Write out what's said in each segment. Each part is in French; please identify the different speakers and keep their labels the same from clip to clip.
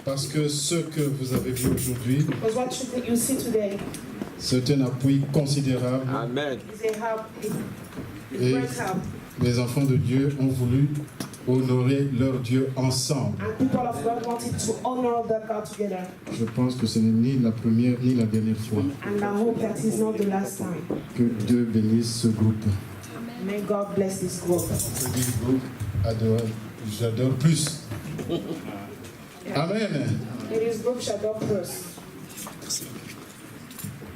Speaker 1: Parce que ce que vous avez vu aujourd'hui,
Speaker 2: Because what you see today
Speaker 1: c'est un appui considérable.
Speaker 3: Amen.
Speaker 2: is a help, a
Speaker 1: Et
Speaker 2: great help.
Speaker 1: les enfants de Dieu ont voulu honorer leur Dieu ensemble.
Speaker 2: And people of God wanted to honor their God together.
Speaker 1: Je pense que ce n'est ni la première ni la dernière fois.
Speaker 2: And I hope that is not the last time.
Speaker 1: Que Dieu bénisse ce groupe.
Speaker 2: May God bless this group.
Speaker 1: Ce groupe j'adore plus. Amen.
Speaker 2: It is group Shadow Plus.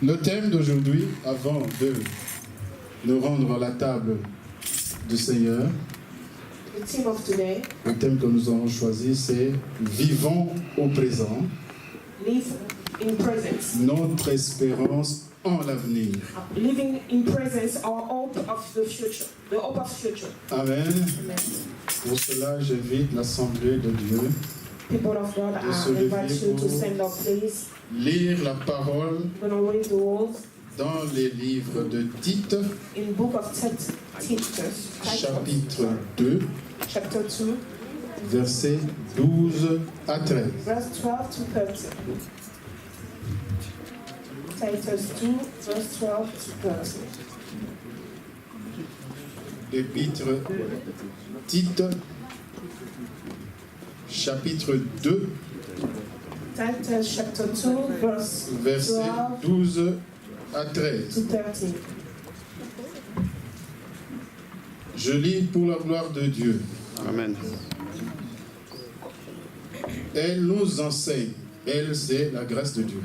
Speaker 1: Le thème d'aujourd'hui, avant de nous rendre à la table du Seigneur,
Speaker 2: The theme of today,
Speaker 1: le thème que nous avons choisi, c'est Vivons au présent,
Speaker 2: live in presence.
Speaker 1: notre espérance en l'avenir.
Speaker 2: Living in presence or hope of the future. The hope of future.
Speaker 1: Amen.
Speaker 2: Amen.
Speaker 1: Pour cela, j'invite l'Assemblée de Dieu
Speaker 2: People of God, I invite you to stand up, please.
Speaker 1: lire la parole
Speaker 2: We're going to read the words
Speaker 1: dans les livres de Tite,
Speaker 2: in book of Titus,
Speaker 1: chapitre 2,
Speaker 2: chapter 2,
Speaker 1: versets 12 à 13.
Speaker 2: verse 12 to 13. Titus 2, verse 12 to 13.
Speaker 1: Épître Tite, chapitre 2,
Speaker 2: Titus chapter 2, verse
Speaker 1: versets
Speaker 2: 12
Speaker 1: 12 à 13.
Speaker 2: to 13.
Speaker 1: Je lis pour la gloire de Dieu.
Speaker 3: Amen.
Speaker 1: Elle nous enseigne, elle c'est la grâce de Dieu.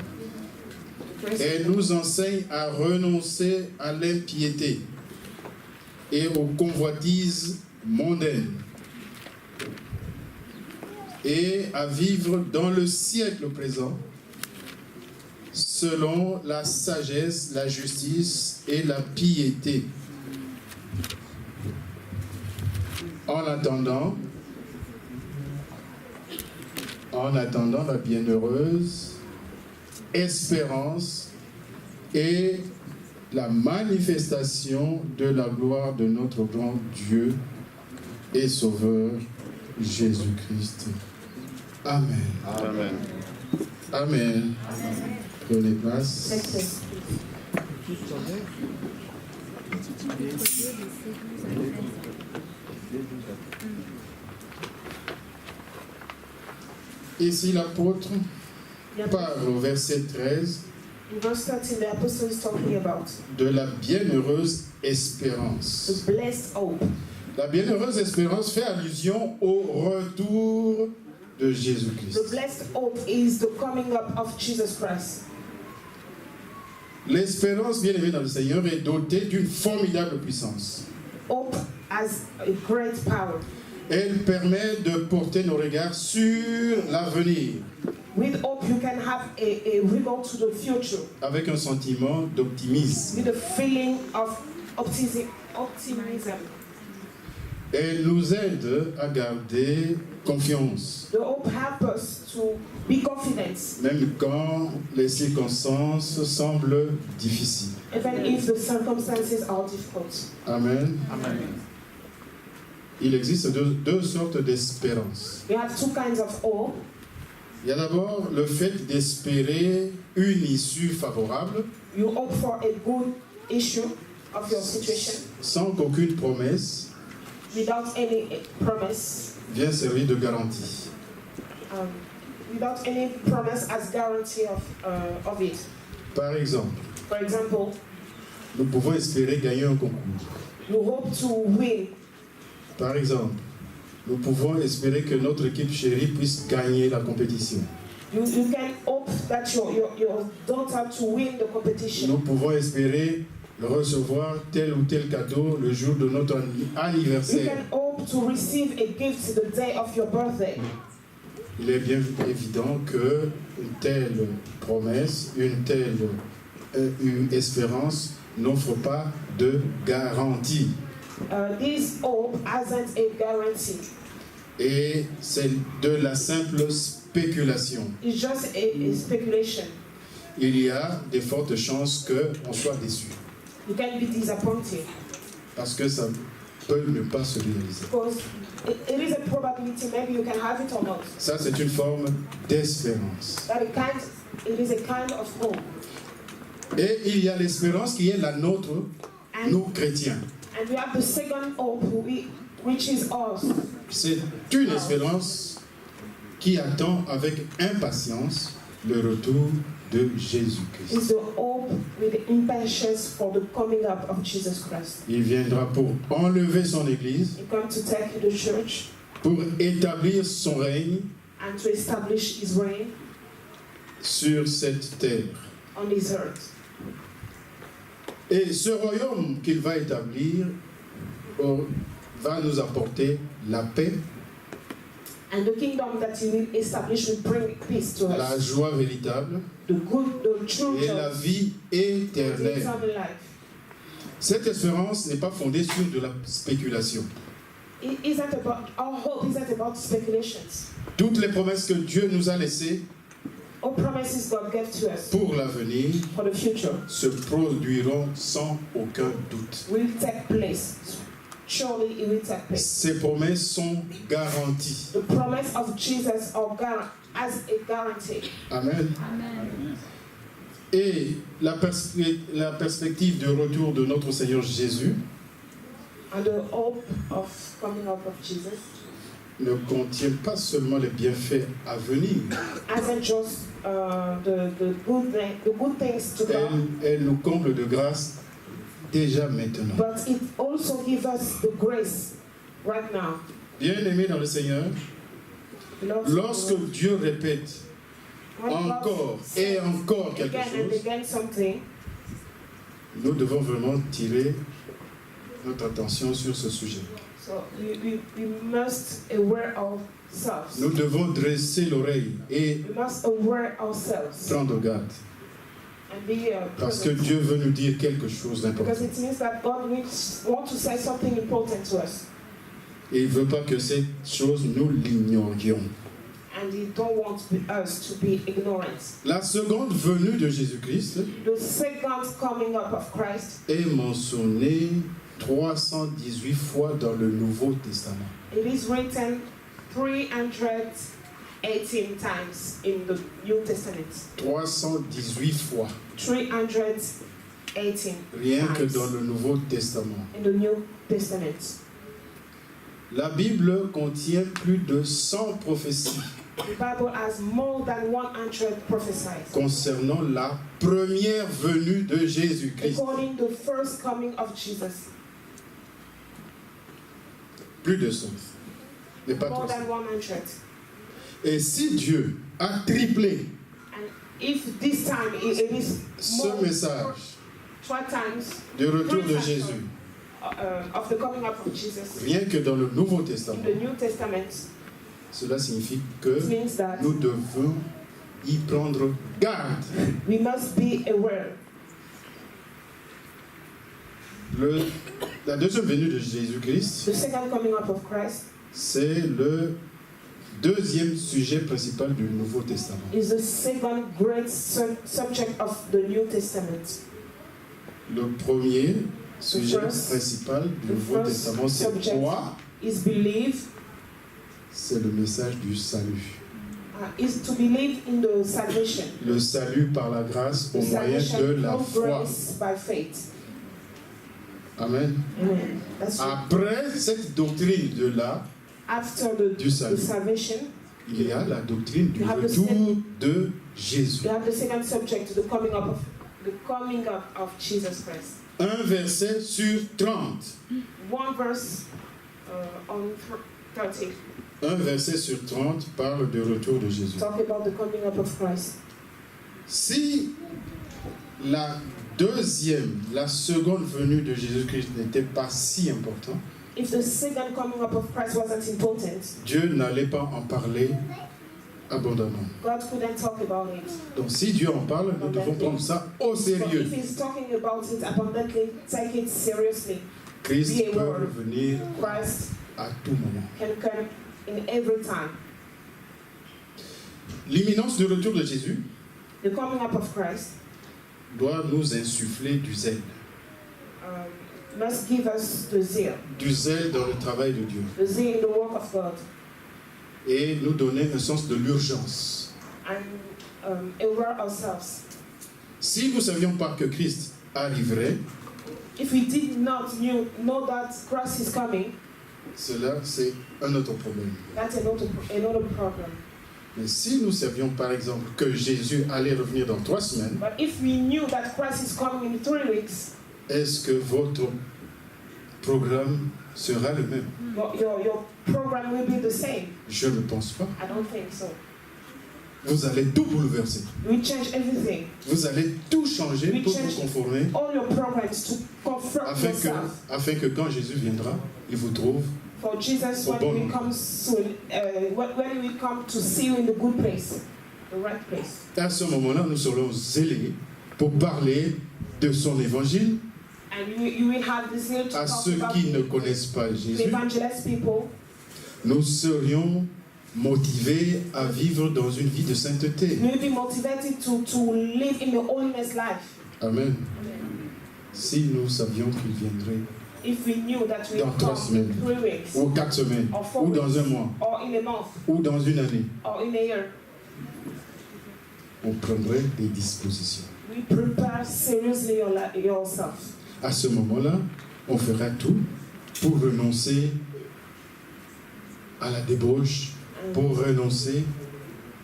Speaker 1: Elle nous enseigne à renoncer à l'impiété et aux convoitises mondaines et à vivre dans le siècle présent selon la sagesse, la justice et la piété. En attendant la bienheureuse espérance et la manifestation de la gloire de notre grand Dieu et Sauveur Jésus-Christ. Amen.
Speaker 3: Amen.
Speaker 1: Amen. Prenez place.
Speaker 2: Take this.
Speaker 1: Ici l'apôtre parle au verset 13
Speaker 2: In verse 13, the apostle is talking about
Speaker 1: de la bienheureuse espérance.
Speaker 2: the blessed hope.
Speaker 1: La bienheureuse espérance fait allusion au retour de Jésus-Christ.
Speaker 2: The blessed hope is the coming up of Jesus Christ.
Speaker 1: L'espérance, bien aimée dans le Seigneur, est dotée d'une formidable puissance.
Speaker 2: Hope has a great power.
Speaker 1: Elle permet de porter nos regards sur l'avenir
Speaker 2: With hope, you can have a regard to the future
Speaker 1: avec un sentiment d'optimisme.
Speaker 2: with a feeling of optimism.
Speaker 1: Elle nous aide à garder confiance,
Speaker 2: The hope helps us to be confident,
Speaker 1: même quand les circonstances semblent difficiles.
Speaker 2: even if the circumstances are difficult.
Speaker 1: Amen. Il existe deux sortes d'espérance.
Speaker 2: We have two kinds of hope.
Speaker 1: Il y a d'abord le fait d'espérer une issue favorable
Speaker 2: You hope for a good issue of your situation
Speaker 1: sans qu'aucune promesse
Speaker 2: without any promise,
Speaker 1: vienne servir de garantie.
Speaker 2: without any promise as guarantee of it.
Speaker 1: Par exemple,
Speaker 2: For example,
Speaker 1: nous pouvons espérer gagner un concours.
Speaker 2: you hope to win.
Speaker 1: Par exemple, nous pouvons espérer que notre équipe chérie puisse gagner la compétition.
Speaker 2: You can hope that your daughter to win the competition.
Speaker 1: Nous pouvons espérer recevoir tel ou tel cadeau le jour de notre
Speaker 2: You
Speaker 1: anniversaire.
Speaker 2: can hope to receive a gift the day of your birthday.
Speaker 1: Il est bien évident que une telle promesse, une espérance n'offre pas de garantie.
Speaker 2: This hope hasn't a guarantee.
Speaker 1: Et c'est de la simple spéculation.
Speaker 2: It's just a speculation.
Speaker 1: Il y a de fortes chances qu'on soit déçu.
Speaker 2: You can be disappointed
Speaker 1: Parce que ça peut ne pas se réaliser.
Speaker 2: Because it is a probability, maybe you can have it or not.
Speaker 1: Ça, c'est une forme d'espérance.
Speaker 2: But it is a kind of hope.
Speaker 1: Et il y a l'espérance qui est la nôtre,
Speaker 2: And,
Speaker 1: nous chrétiens.
Speaker 2: and we have the second hope, which is ours.
Speaker 1: C'est une espérance qui attend avec impatience le retour de Jésus-Christ.
Speaker 2: It's the hope with impatience for the coming up of Jesus Christ.
Speaker 1: Il viendra pour enlever son Église,
Speaker 2: He comes to take the church
Speaker 1: pour établir son règne
Speaker 2: and to establish his reign
Speaker 1: sur cette terre.
Speaker 2: on this earth.
Speaker 1: Et ce royaume qu'il va établir va nous apporter la paix,
Speaker 2: And the kingdom that he will establish will bring peace to
Speaker 1: la
Speaker 2: us.
Speaker 1: joie véritable
Speaker 2: The true
Speaker 1: et la
Speaker 2: joy,
Speaker 1: vie
Speaker 2: the
Speaker 1: éternelle.
Speaker 2: eternal life.
Speaker 1: Cette espérance n'est pas fondée sur de la spéculation.
Speaker 2: Our hope isn't about speculations.
Speaker 1: Toutes les promesses que Dieu nous a laissées
Speaker 2: All promises God gave to us
Speaker 1: pour l'avenir
Speaker 2: for the future
Speaker 1: se produiront sans aucun doute.
Speaker 2: will take place. Surely it will take place.
Speaker 1: Ces promesses sont garanties.
Speaker 2: The promise of Jesus as a guarantee.
Speaker 1: Amen.
Speaker 3: Amen.
Speaker 1: Et la perspective de retour de notre Seigneur Jésus
Speaker 2: And the hope of coming up of Jesus
Speaker 1: ne contient pas seulement les bienfaits à venir.
Speaker 2: hasn't just the good things to come,
Speaker 1: Elle nous comble de grâce déjà maintenant.
Speaker 2: but it also gives us the grace right now.
Speaker 1: Bien-aimés dans le Seigneur,
Speaker 2: Beloved,
Speaker 1: lorsque Dieu répète
Speaker 2: when God
Speaker 1: encore et encore quelque
Speaker 2: again and
Speaker 1: chose,
Speaker 2: again something,
Speaker 1: nous devons vraiment tirer notre attention sur ce sujet.
Speaker 2: so we must aware ourselves.
Speaker 1: Nous devons dresser l'oreille et
Speaker 2: We must aware ourselves
Speaker 1: prendre garde.
Speaker 2: and be
Speaker 1: Parce que
Speaker 2: present.
Speaker 1: Dieu veut nous dire quelque chose
Speaker 2: Because
Speaker 1: d'important.
Speaker 2: it means that God wants to say something important to us.
Speaker 1: Et il ne veut pas que cette chose, nous l'ignorions.
Speaker 2: And He don't want us to be ignorant.
Speaker 1: La seconde venue de Jésus-Christ
Speaker 2: The second coming up of Christ,
Speaker 1: est mentionnée 318 fois dans le Nouveau Testament.
Speaker 2: it is written 318 times in the New Testament.
Speaker 1: 318 fois,
Speaker 2: 318
Speaker 1: rien que
Speaker 2: times
Speaker 1: dans le Nouveau Testament.
Speaker 2: in the New Testament.
Speaker 1: La Bible contient plus de 100 prophéties
Speaker 2: The Bible has more than 100 prophecies
Speaker 1: concernant la première venue de Jésus-Christ.
Speaker 2: according to the first coming of Jesus.
Speaker 1: Plus de 100. Mais pas
Speaker 2: More
Speaker 1: 300.
Speaker 2: than 100.
Speaker 1: Et si Dieu a triplé
Speaker 2: And if this time it is
Speaker 1: ce
Speaker 2: more,
Speaker 1: message
Speaker 2: 3 times
Speaker 1: du retour de Jésus,
Speaker 2: of the coming up of Jesus
Speaker 1: rien que dans le Nouveau
Speaker 2: in
Speaker 1: Testament,
Speaker 2: the New Testament,
Speaker 1: cela signifie que
Speaker 2: it means that
Speaker 1: nous devons y prendre garde.
Speaker 2: we must be aware.
Speaker 1: La deuxième venue de Jésus-Christ,
Speaker 2: The second coming up of Christ
Speaker 1: c'est le deuxième sujet principal du Nouveau Testament.
Speaker 2: is the second great subject of the New Testament.
Speaker 1: Le premier sujet
Speaker 2: first-
Speaker 1: principal du
Speaker 2: the
Speaker 1: Nouveau
Speaker 2: first
Speaker 1: Testament, c'est
Speaker 2: subject.
Speaker 1: quoi?
Speaker 2: Is believe,
Speaker 1: C'est le message du salut.
Speaker 2: is to believe in the salvation.
Speaker 1: Le salut par la grâce au
Speaker 2: The
Speaker 1: moyen
Speaker 2: salvation
Speaker 1: de la
Speaker 2: through
Speaker 1: foi.
Speaker 2: grace by faith.
Speaker 1: Amen.
Speaker 2: Amen. That's right.
Speaker 1: Après cette doctrine de là,
Speaker 2: After
Speaker 1: du
Speaker 2: the
Speaker 1: salut,
Speaker 2: salvation,
Speaker 1: il y a la doctrine du
Speaker 2: You have the
Speaker 1: retour de Jésus.
Speaker 2: you have the second subject, the coming up of Jesus Christ.
Speaker 1: Un verset sur 30.
Speaker 2: One verse on 30
Speaker 1: Un verset sur 30 parle du retour de Jésus.
Speaker 2: talk about the coming up of Christ.
Speaker 1: Si la seconde venue de Jésus-Christ n'était pas si importante,
Speaker 2: If the second coming up of Christ wasn't important,
Speaker 1: Dieu n'allait pas en parler abondamment.
Speaker 2: God couldn't talk about it.
Speaker 1: Donc si Dieu en parle, nous devons prendre ça au
Speaker 2: So
Speaker 1: sérieux.
Speaker 2: if He's talking about it abundantly, take it seriously.
Speaker 1: Christ
Speaker 2: be
Speaker 1: peut
Speaker 2: aware.
Speaker 1: revenir
Speaker 2: Christ
Speaker 1: à tout moment.
Speaker 2: can come in every time.
Speaker 1: L'imminence du retour de Jésus
Speaker 2: The coming up of Christ
Speaker 1: doit nous insuffler du zèle.
Speaker 2: must give us the zeal.
Speaker 1: Du zèle dans le travail de Dieu.
Speaker 2: The zeal in the work of God.
Speaker 1: Et nous donner un sens de l'urgence.
Speaker 2: And aware ourselves.
Speaker 1: Si nous ne savions pas que Christ arriverait,
Speaker 2: if we did not know that Christ is coming,
Speaker 1: cela c'est un autre problème.
Speaker 2: That's another problem.
Speaker 1: Mais si nous savions par exemple que Jésus allait revenir dans 3 semaines,
Speaker 2: But if we knew that Christ is coming in 3 weeks,
Speaker 1: est-ce que votre programme sera le même?
Speaker 2: Your program will be the same.
Speaker 1: Je ne pense pas.
Speaker 2: I don't think so.
Speaker 1: Vous allez tout bouleverser.
Speaker 2: We change everything.
Speaker 1: Vous allez tout changer
Speaker 2: We
Speaker 1: pour
Speaker 2: change
Speaker 1: vous conformer
Speaker 2: all your programs to confirm yourself.
Speaker 1: afin que quand Jésus viendra, il vous trouve
Speaker 2: For Jesus, when he comes soon, when we come to see you in the good place, the right place.
Speaker 1: À ce moment-là, nous serons zélés pour parler de son évangile
Speaker 2: And you will have the zeal to
Speaker 1: à
Speaker 2: talk
Speaker 1: ceux
Speaker 2: about
Speaker 1: qui ne connaissent pas
Speaker 2: the
Speaker 1: Jésus.
Speaker 2: evangelist people.
Speaker 1: Nous serions motivés à vivre dans une vie de sainteté.
Speaker 2: We will be motivated to live in the holiness life.
Speaker 1: Amen. Si nous savions qu'il viendrait
Speaker 2: If we knew that we
Speaker 1: dans
Speaker 2: would
Speaker 1: 3
Speaker 2: come
Speaker 1: semaines,
Speaker 2: in 3 weeks,
Speaker 1: ou 4 semaines,
Speaker 2: or 4
Speaker 1: ou dans
Speaker 2: weeks,
Speaker 1: un mois,
Speaker 2: or in a month,
Speaker 1: ou dans une année,
Speaker 2: or in a year,
Speaker 1: on prendrait des dispositions.
Speaker 2: we prepare seriously yourself.
Speaker 1: À ce moment-là, on fera tout pour renoncer à la débauche, pour renoncer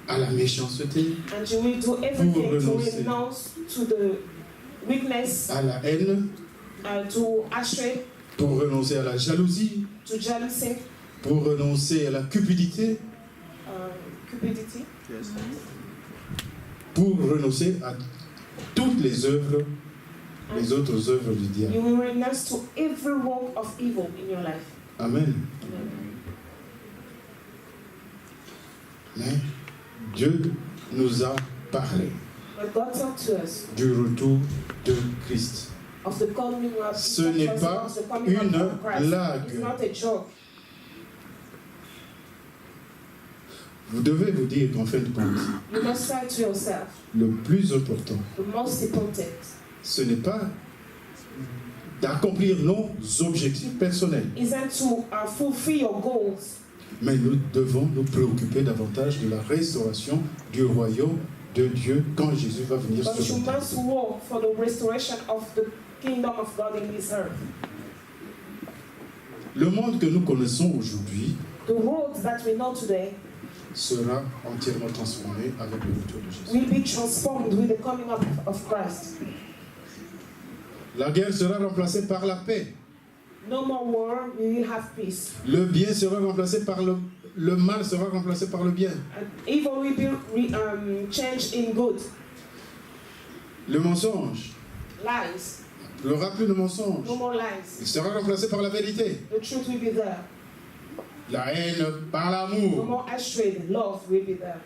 Speaker 1: à la méchanceté,
Speaker 2: And you will do everything to
Speaker 1: renoncer.
Speaker 2: renounce to the weakness,
Speaker 1: à la haine,
Speaker 2: to hatred,
Speaker 1: pour renoncer à la jalousie,
Speaker 2: to jealousy,
Speaker 1: pour renoncer à la cupidité,
Speaker 2: cupidity,
Speaker 1: pour renoncer à toutes les œuvres, les autres œuvres du diable.
Speaker 2: You will renounce to every work of evil in your life.
Speaker 1: Amen. Mais Dieu nous a parlé
Speaker 2: But God talked to us
Speaker 1: du retour de Christ.
Speaker 2: of the coming of
Speaker 1: Ce n'est pas une blague.
Speaker 2: It's not a joke.
Speaker 1: Vous devez vous dire qu'en fin de compte,
Speaker 2: You must say to yourself,
Speaker 1: le plus important,
Speaker 2: the most important
Speaker 1: ce n'est pas d'accomplir nos objectifs personnels,
Speaker 2: isn't to fulfill your goals,
Speaker 1: mais nous devons nous préoccuper davantage de la restauration du royaume de Dieu quand Jésus va venir
Speaker 2: but
Speaker 1: sur
Speaker 2: you
Speaker 1: la terre.
Speaker 2: must work for the restoration of the kingdom of God in this earth.
Speaker 1: Le monde que nous connaissons aujourd'hui
Speaker 2: The world that we know today
Speaker 1: sera entièrement transformé avec le retour de Jésus.
Speaker 2: will be transformed with the coming up of Christ.
Speaker 1: La guerre sera remplacée par la paix.
Speaker 2: No more war, we will have peace.
Speaker 1: Le bien sera remplacé par le mal sera remplacé par le bien.
Speaker 2: And evil will be changed in good.
Speaker 1: Le mensonge,
Speaker 2: Lies,
Speaker 1: il n'y aura plus de mensonge.
Speaker 2: no more lies.
Speaker 1: Il sera remplacé par la vérité.
Speaker 2: The truth will be there.
Speaker 1: La haine par
Speaker 2: No
Speaker 1: l'amour.
Speaker 2: more hatred, love will be there.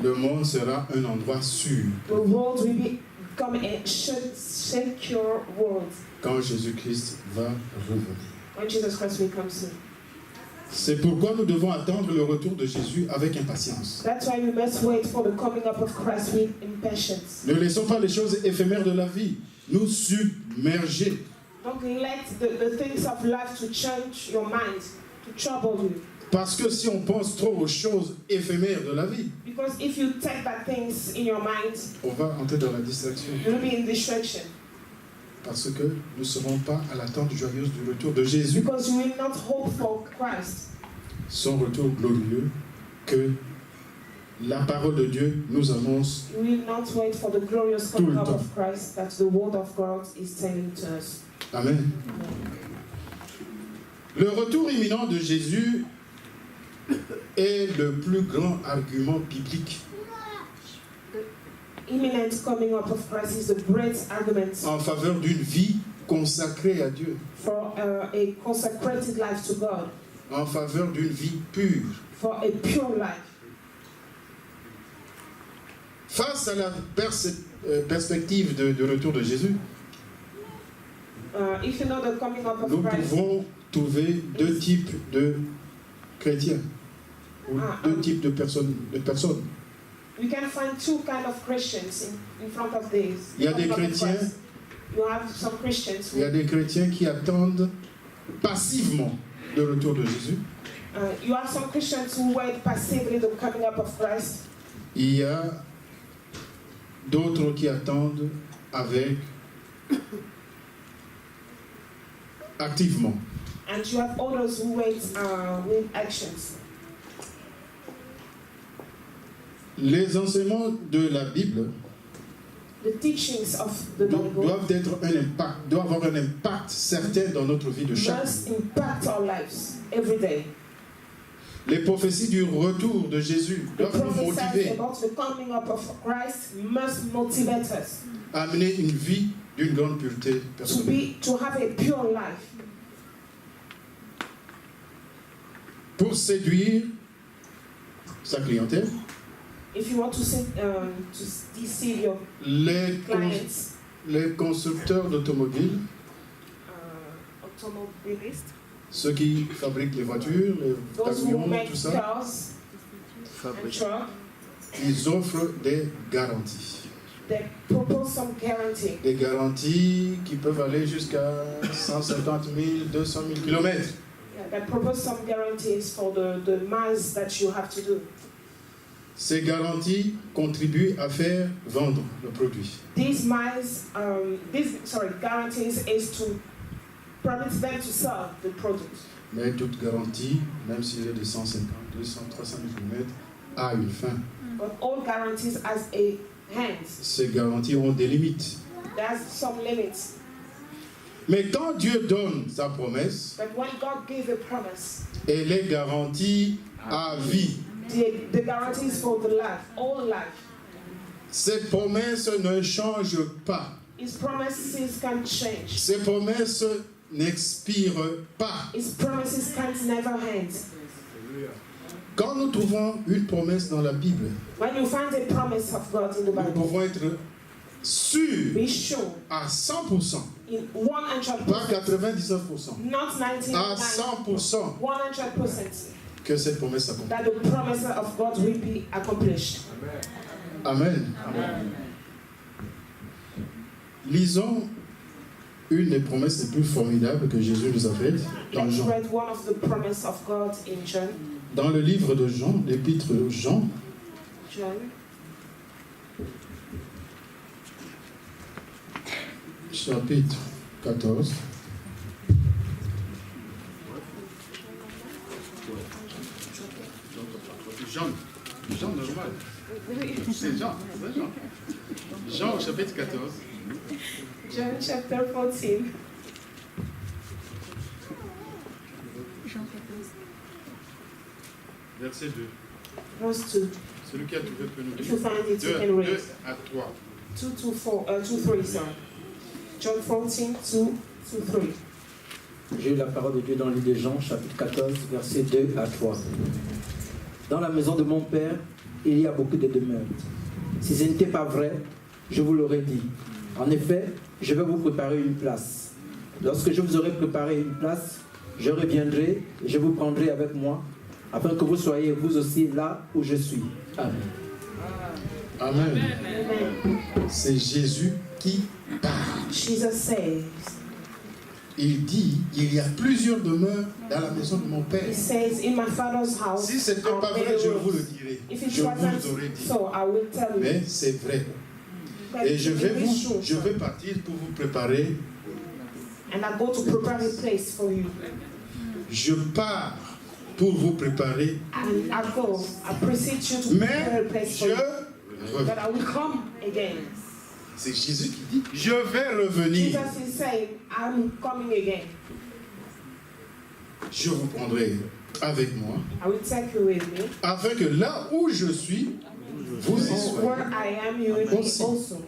Speaker 1: Le monde sera un endroit sûr
Speaker 2: The world will become a secure world
Speaker 1: quand Jésus-Christ va revenir.
Speaker 2: when Jesus Christ will come soon.
Speaker 1: C'est pourquoi nous devons attendre le retour de Jésus avec impatience.
Speaker 2: That's why we must wait for the coming up of Christ with impatience.
Speaker 1: Ne laissons pas les choses éphémères de la vie nous submerger.
Speaker 2: Don't let the things of life to change your mind, to trouble you.
Speaker 1: Parce que si on pense trop aux choses éphémères de la vie,
Speaker 2: Because if you take bad things in your mind,
Speaker 1: on va entrer dans la distraction.
Speaker 2: you'll be in distraction.
Speaker 1: Parce que nous ne serons pas à l'attente joyeuse du retour de Jésus.
Speaker 2: Because you will not hope for Christ.
Speaker 1: Son retour glorieux que la parole de Dieu nous annonce.
Speaker 2: You will not wait for the glorious
Speaker 1: Tout
Speaker 2: coming
Speaker 1: le
Speaker 2: up
Speaker 1: temps.
Speaker 2: of Christ that the word of God is telling to us.
Speaker 1: Amen. Le retour imminent de Jésus est le plus grand argument biblique
Speaker 2: Imminent coming up of Christ is the great argument
Speaker 1: en faveur d'une vie consacrée à Dieu,
Speaker 2: for a consecrated life to God,
Speaker 1: en faveur d'une vie pure.
Speaker 2: for a pure life.
Speaker 1: Face à la perspective de retour de Jésus,
Speaker 2: If you know the coming up
Speaker 1: nous
Speaker 2: of Christ,
Speaker 1: pouvons trouver deux types de chrétiens, ou deux types de personnes.
Speaker 2: we can find two kinds of Christians in front of this.
Speaker 1: Il y a des
Speaker 2: coming up of
Speaker 1: chrétiens
Speaker 2: Christ. You have some Christians
Speaker 1: Il y a des chrétiens qui attendent passivement le retour de Jésus.
Speaker 2: You have some Christians who wait passively the coming up of Christ.
Speaker 1: Il y a d'autres qui attendent avec activement.
Speaker 2: And you have others who wait with actions.
Speaker 1: Les enseignements de la Bible
Speaker 2: The teachings of the Bible
Speaker 1: doivent avoir un impact certain dans notre vie de chaque
Speaker 2: must
Speaker 1: jour.
Speaker 2: impact our lives every day.
Speaker 1: Les prophéties du retour de Jésus
Speaker 2: The
Speaker 1: doivent nous
Speaker 2: prophecies
Speaker 1: motiver
Speaker 2: about the coming up of Christ must motivate us
Speaker 1: à mener une vie d'une grande pureté personnelle.
Speaker 2: to have a pure life.
Speaker 1: Pour séduire sa clientèle,
Speaker 2: If you want to deceive your clients,
Speaker 1: les constructeurs d'automobiles,
Speaker 2: automobilists,
Speaker 1: ceux qui fabriquent les voitures, les
Speaker 2: those who
Speaker 1: camions,
Speaker 2: make
Speaker 1: tout ça,
Speaker 2: cars and trucks,
Speaker 1: ils offrent des garanties.
Speaker 2: they propose some guarantee.
Speaker 1: Des garanties qui peuvent aller jusqu'à 150 000, 200 000 kilomètres.
Speaker 2: Yeah, they propose some guarantees for the miles that you have to do.
Speaker 1: Ces garanties contribuent à faire vendre le produit.
Speaker 2: These miles, guarantees is to permit them to sell the product.
Speaker 1: Mais toute garantie, même s'il est de 150, 200, 300 000 km, a une fin.
Speaker 2: But all guarantees has a hand.
Speaker 1: Ces garanties ont des limites.
Speaker 2: There's some limits.
Speaker 1: Mais quand Dieu donne sa promesse,
Speaker 2: But when God gives a promise,
Speaker 1: elle est garantie à vie.
Speaker 2: the guarantees for the life, all life.
Speaker 1: Ces promesses ne changent pas.
Speaker 2: His promises can change.
Speaker 1: Ces promesses n'expirent pas.
Speaker 2: His promises can't never end.
Speaker 1: Quand nous trouvons une promesse dans la Bible,
Speaker 2: When you find a promise of God in the
Speaker 1: nous
Speaker 2: Bible,
Speaker 1: pouvons être sûrs
Speaker 2: be sure
Speaker 1: à 100%,
Speaker 2: in 100%,
Speaker 1: pas 99%,
Speaker 2: not 99%,
Speaker 1: à 100%
Speaker 2: 100%,
Speaker 1: que cette promesse s'accomplit.
Speaker 2: that the promise of God will be accomplished.
Speaker 1: Amen. Lisons une des promesses les plus formidables que Jésus nous a faites dans
Speaker 2: Let's
Speaker 1: Jean.
Speaker 2: read one of the promises of God in John.
Speaker 1: Dans le livre de Jean, l'épître de Jean, chapitre 14. Jean normal. C'est Jean. Jean, chapitre 14.
Speaker 2: John chapter 14.
Speaker 1: Verset 2.
Speaker 2: Verse 2.
Speaker 1: Celui qui a trouvé peut nous
Speaker 2: If you
Speaker 1: lire.
Speaker 2: find it, you
Speaker 1: 2
Speaker 2: can read.
Speaker 1: à 3.
Speaker 2: 2 to 3, sorry. John 14, 2 to 3.
Speaker 3: J'ai eu la parole de Dieu dans le livre de Jean, chapitre 14, versets 2 à 3. Dans la maison de mon Père, il y a beaucoup de demeures. Si ce n'était pas vrai, je vous l'aurais dit. En effet, je vais vous préparer une place. Lorsque je vous aurai préparé une place, je reviendrai et je vous prendrai avec moi, afin que vous soyez vous aussi là où je suis. Amen.
Speaker 1: Amen.
Speaker 2: Amen.
Speaker 1: C'est Jésus qui parle.
Speaker 2: Jesus says,
Speaker 1: Il dit, il y a plusieurs demeures dans la maison de mon Père.
Speaker 2: He says, in my Father's house,
Speaker 1: Si ce n'était
Speaker 2: are
Speaker 1: pas vrai,
Speaker 2: many
Speaker 1: je vous le
Speaker 2: rooms.
Speaker 1: dirais.
Speaker 2: If it
Speaker 1: Je vous
Speaker 2: wasn't
Speaker 1: l'aurais dit.
Speaker 2: so, I will tell you.
Speaker 1: Mais c'est vrai.
Speaker 2: But
Speaker 1: Et je
Speaker 2: it
Speaker 1: vais
Speaker 2: is true.
Speaker 1: partir pour vous préparer.
Speaker 2: And I go to prepare a place for you.
Speaker 1: Je pars pour vous préparer.
Speaker 2: And I go, I proceed you to prepare
Speaker 1: Mais
Speaker 2: a place for
Speaker 1: je
Speaker 2: you.
Speaker 1: reviens.
Speaker 2: But I will come again.
Speaker 1: C'est Jésus qui dit, je vais revenir.
Speaker 2: Jesus is saying, I'm coming again.
Speaker 1: Je vous prendrai avec moi,
Speaker 2: I will take you with me.
Speaker 1: afin que là où je suis, vous y soyez.
Speaker 2: Where I am, you will be
Speaker 1: Aussi.
Speaker 2: also.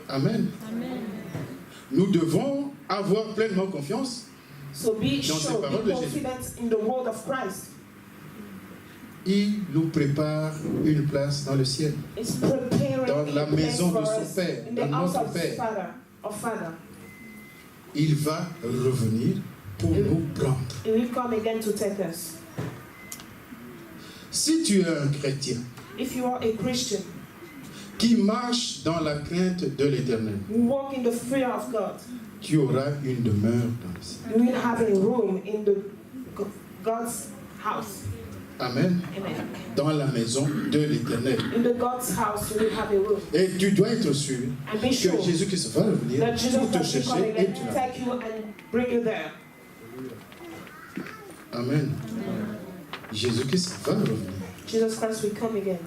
Speaker 1: Amen. Nous devons avoir pleinement confiance.
Speaker 2: So be
Speaker 1: Dans ces
Speaker 2: sure,
Speaker 1: paroles
Speaker 2: be
Speaker 1: de Jésus.
Speaker 2: confident in the word of Christ.
Speaker 1: Il nous prépare une place dans le ciel.
Speaker 2: It's preparing
Speaker 1: Dans la
Speaker 2: a place
Speaker 1: maison
Speaker 2: for
Speaker 1: de son
Speaker 2: us
Speaker 1: Père,
Speaker 2: in
Speaker 1: dans
Speaker 2: the house
Speaker 1: notre
Speaker 2: of
Speaker 1: Père.
Speaker 2: Father.
Speaker 1: Il va revenir pour nous prendre.
Speaker 2: He will come again to take us.
Speaker 1: Si tu es un chrétien,
Speaker 2: If you are a Christian,
Speaker 1: qui marche dans la crainte de l'Éternel,
Speaker 2: we walk in the fear of God,
Speaker 1: tu auras une demeure dans le ciel.
Speaker 2: we will have a room in the God's house.
Speaker 1: Amen.
Speaker 2: Amen.
Speaker 1: Dans la maison de l'Éternel.
Speaker 2: In the God's house, you will have a room.
Speaker 1: Et tu dois être sûr
Speaker 2: And be
Speaker 1: que
Speaker 2: sure
Speaker 1: Jésus-Christ va revenir
Speaker 2: that Jesus
Speaker 1: pour te
Speaker 2: will be
Speaker 1: chercher
Speaker 2: coming
Speaker 1: et
Speaker 2: and
Speaker 1: tu l'as.
Speaker 2: take you and bring you there.
Speaker 1: Amen. Jésus-Christ va revenir.
Speaker 2: Jesus Christ will come again.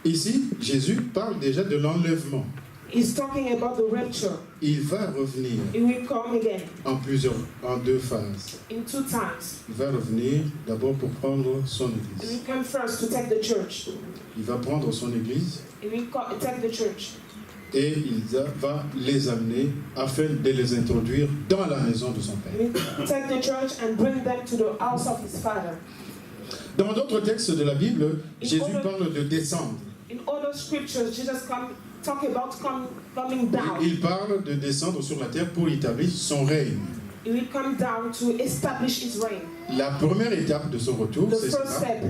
Speaker 1: Ici, Jésus parle déjà de l'enlèvement.
Speaker 2: He's talking about the rapture.
Speaker 1: Il va revenir
Speaker 2: He will come again
Speaker 1: en deux phases.
Speaker 2: in 2 times.
Speaker 1: Il va revenir d'abord pour prendre son
Speaker 2: He
Speaker 1: église.
Speaker 2: will come first to take the church.
Speaker 1: Il va prendre son église
Speaker 2: He will take the church.
Speaker 1: et il va les amener afin de les introduire dans la maison de son
Speaker 2: He
Speaker 1: Père.
Speaker 2: will take the church and bring them to the house of his Father.
Speaker 1: Dans d'autres textes de la Bible, Jésus parle de descendre.
Speaker 2: In other scriptures, Jesus talk about coming down.
Speaker 1: Il parle de descendre sur la terre pour établir son règne.
Speaker 2: He will come down to establish his reign.
Speaker 1: La première étape de son retour,
Speaker 2: The
Speaker 1: c'est
Speaker 2: first
Speaker 1: ça,
Speaker 2: step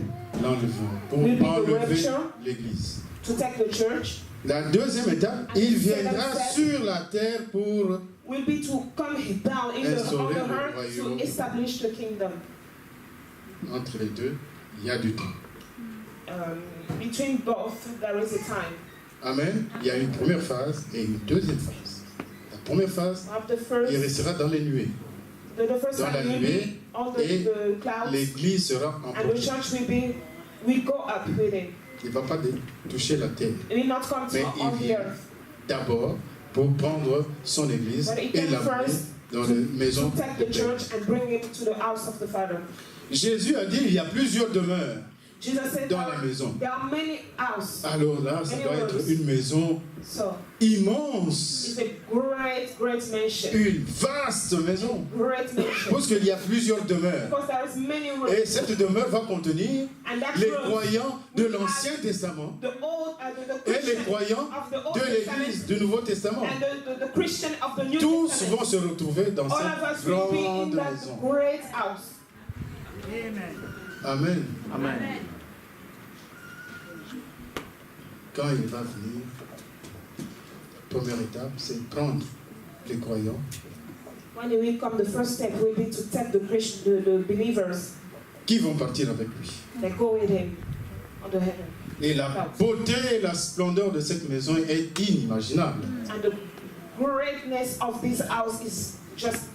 Speaker 1: l'enlèvement, pour
Speaker 2: will be the
Speaker 1: enlever
Speaker 2: rapture.
Speaker 1: l'église.
Speaker 2: To take the church
Speaker 1: La deuxième étape, il viendra sur la terre pour
Speaker 2: will be to come down on
Speaker 1: Instaurer
Speaker 2: the
Speaker 1: le
Speaker 2: earth
Speaker 1: royaume.
Speaker 2: to establish the kingdom.
Speaker 1: entre les deux, il y a du temps.
Speaker 2: Between both, there is a time.
Speaker 1: Amen. Il y a une première phase et une deuxième phase. La première phase,
Speaker 2: Of the first,
Speaker 1: il restera dans les nuées.
Speaker 2: the first
Speaker 1: dans la
Speaker 2: time will
Speaker 1: nuée
Speaker 2: be on
Speaker 1: et
Speaker 2: the clouds,
Speaker 1: L'église sera
Speaker 2: and the
Speaker 1: emportée.
Speaker 2: church will go up with it.
Speaker 1: Il ne va pas toucher la terre.
Speaker 2: It will not come
Speaker 1: Mais
Speaker 2: to on
Speaker 1: il
Speaker 2: the
Speaker 1: vient
Speaker 2: earth.
Speaker 1: d'abord pour prendre son église
Speaker 2: But he
Speaker 1: et
Speaker 2: came
Speaker 1: l'amener
Speaker 2: first
Speaker 1: dans la maison
Speaker 2: To take
Speaker 1: de
Speaker 2: the
Speaker 1: Père.
Speaker 2: church and bring it to the house of the Father.
Speaker 1: Jésus a dit il y a plusieurs demeures
Speaker 2: Jesus said
Speaker 1: dans la maison.
Speaker 2: there are many houses.
Speaker 1: Alors là, ça doit être une maison
Speaker 2: So
Speaker 1: immense,
Speaker 2: it's a great mansion.
Speaker 1: une vaste maison,
Speaker 2: Great mansion.
Speaker 1: parce qu'il y a plusieurs demeures.
Speaker 2: Because there is many rooms.
Speaker 1: Et cette demeure va contenir
Speaker 2: And that
Speaker 1: les
Speaker 2: room
Speaker 1: croyants de
Speaker 2: will
Speaker 1: l'Ancien
Speaker 2: have
Speaker 1: Testament
Speaker 2: the old the
Speaker 1: et les
Speaker 2: Christian
Speaker 1: croyants
Speaker 2: of the Old
Speaker 1: de
Speaker 2: Testament
Speaker 1: l'Église du Nouveau Testament.
Speaker 2: and the Christian of the New
Speaker 1: Tous
Speaker 2: Testament.
Speaker 1: vont se retrouver dans
Speaker 2: All of us
Speaker 1: cette
Speaker 2: will be in
Speaker 1: grande
Speaker 2: that
Speaker 1: maison.
Speaker 2: great house.
Speaker 1: Amen.
Speaker 3: Amen.
Speaker 1: Quand il va venir, première étape, c'est prendre les croyants
Speaker 2: When he will come, the first step will be to take the believers
Speaker 1: qui vont partir avec lui.
Speaker 2: that go with him on the heaven.
Speaker 1: Et la beauté et la splendeur de cette maison est inimaginable.
Speaker 2: And the greatness of this house is just